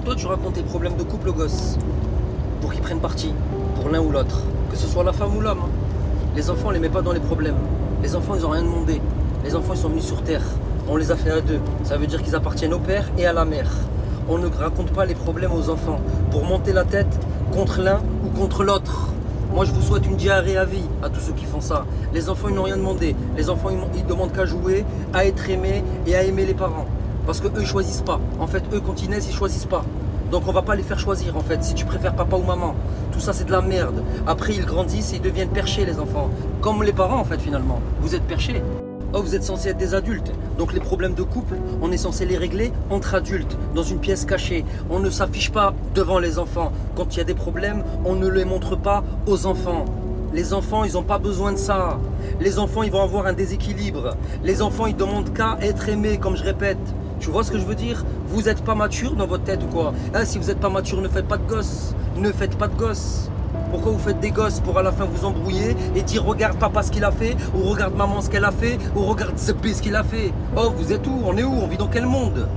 toi, tu racontes tes problèmes de couple aux gosses pour qu'ils prennent parti pour l'un ou l'autre, que ce soit la femme ou l'homme. Les enfants, on les met pas dans les problèmes. Les enfants, ils n'ont rien demandé. Les enfants, ils sont venus sur terre. On les a fait à deux. Ça veut dire qu'ils appartiennent au père et à la mère. On ne raconte pas les problèmes aux enfants pour monter la tête contre l'un ou contre l'autre. Moi, je vous souhaite une diarrhée à vie à tous ceux qui font ça. Les enfants, ils n'ont rien demandé. Les enfants, ils demandent qu'à jouer, à être aimés et à aimer les parents. Parce qu'eux, ils choisissent pas. En fait, eux, quand ils naissent, ils choisissent pas. Donc, on va pas les faire choisir, en fait, si tu préfères papa ou maman. Tout ça, c'est de la merde. Après, ils grandissent et ils deviennent perchés, les enfants. Comme les parents, en fait, finalement. Vous êtes perchés. Oh, vous êtes censés être des adultes. Donc, les problèmes de couple, on est censé les régler entre adultes, dans une pièce cachée. On ne s'affiche pas devant les enfants. Quand il y a des problèmes, on ne les montre pas aux enfants. Les enfants, ils n'ont pas besoin de ça. Les enfants, ils vont avoir un déséquilibre. Les enfants, ils demandent qu'à être aimés, comme je répète. Tu vois ce que je veux dire? Vous n'êtes pas mature dans votre tête ou quoi? Hein, si vous n'êtes pas mature, ne faites pas de gosses. Ne faites pas de gosses. Pourquoi vous faites des gosses pour à la fin vous embrouiller et dire regarde papa ce qu'il a fait, ou regarde maman ce qu'elle a fait, ou regarde Zepé ce qu'il a fait? Oh, vous êtes où? On est où? On vit dans quel monde?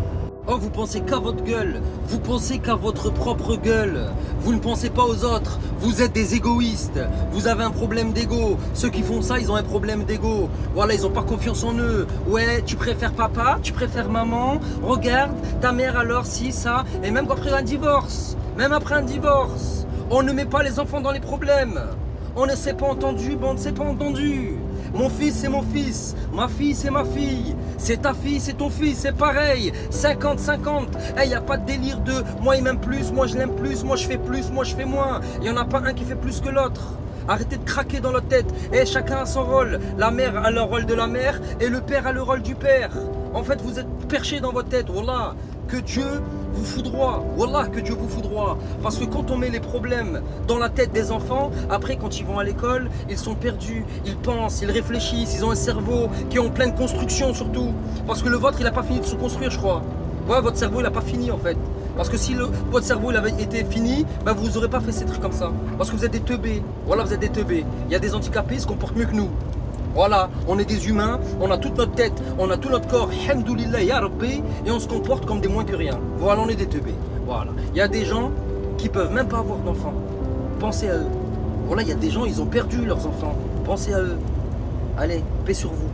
Oh, vous pensez qu'à votre gueule, vous pensez qu'à votre propre gueule, vous ne pensez pas aux autres, vous êtes des égoïstes, vous avez un problème d'ego, ceux qui font ça, ils ont un problème d'ego, voilà, ils n'ont pas confiance en eux, ouais, tu préfères papa, tu préfères maman, regarde, ta mère alors, si, ça, et même après un divorce, on ne met pas les enfants dans les problèmes, on ne s'est pas entendu, on ne s'est pas entendu. Mon fils, c'est mon fils. Ma fille, c'est ma fille. C'est ta fille, c'est ton fils. C'est pareil. 50-50. Il n'y a pas de délire de moi, il m'aime plus, moi, je l'aime plus, moi, je fais plus, moi, je fais moins. Il n'y en a pas un qui fait plus que l'autre. Arrêtez de craquer dans notre tête. Chacun a son rôle. La mère a le rôle de la mère et le père a le rôle du père. En fait, vous êtes perché dans votre tête. Wallah, que Dieu vous foudroie. Wallah, que Dieu vous foudroie. Parce que quand on met les problèmes dans la tête des enfants, après, quand ils vont à l'école, ils sont perdus. Ils pensent, ils réfléchissent, ils ont un cerveau qui est en pleine construction surtout. Parce que le vôtre, il n'a pas fini de se construire, je crois. Ouais, votre cerveau, il n'a pas fini en fait. Parce que si votre cerveau il avait été fini, ben vous n'aurez pas fait ces trucs comme ça. Parce que vous êtes des teubés. Voilà, vous êtes des teubés. Il y a des handicapés, ils se comportent mieux que nous. Voilà, on est des humains, on a toute notre tête, on a tout notre corps, Alhamdoulilah, Ya Rabbi, et on se comporte comme des moins que rien. Voilà, on est des teubés. Voilà. Il y a des gens qui peuvent même pas avoir d'enfants. Pensez à eux. Voilà, il y a des gens, ils ont perdu leurs enfants. Pensez à eux. Allez, paix sur vous.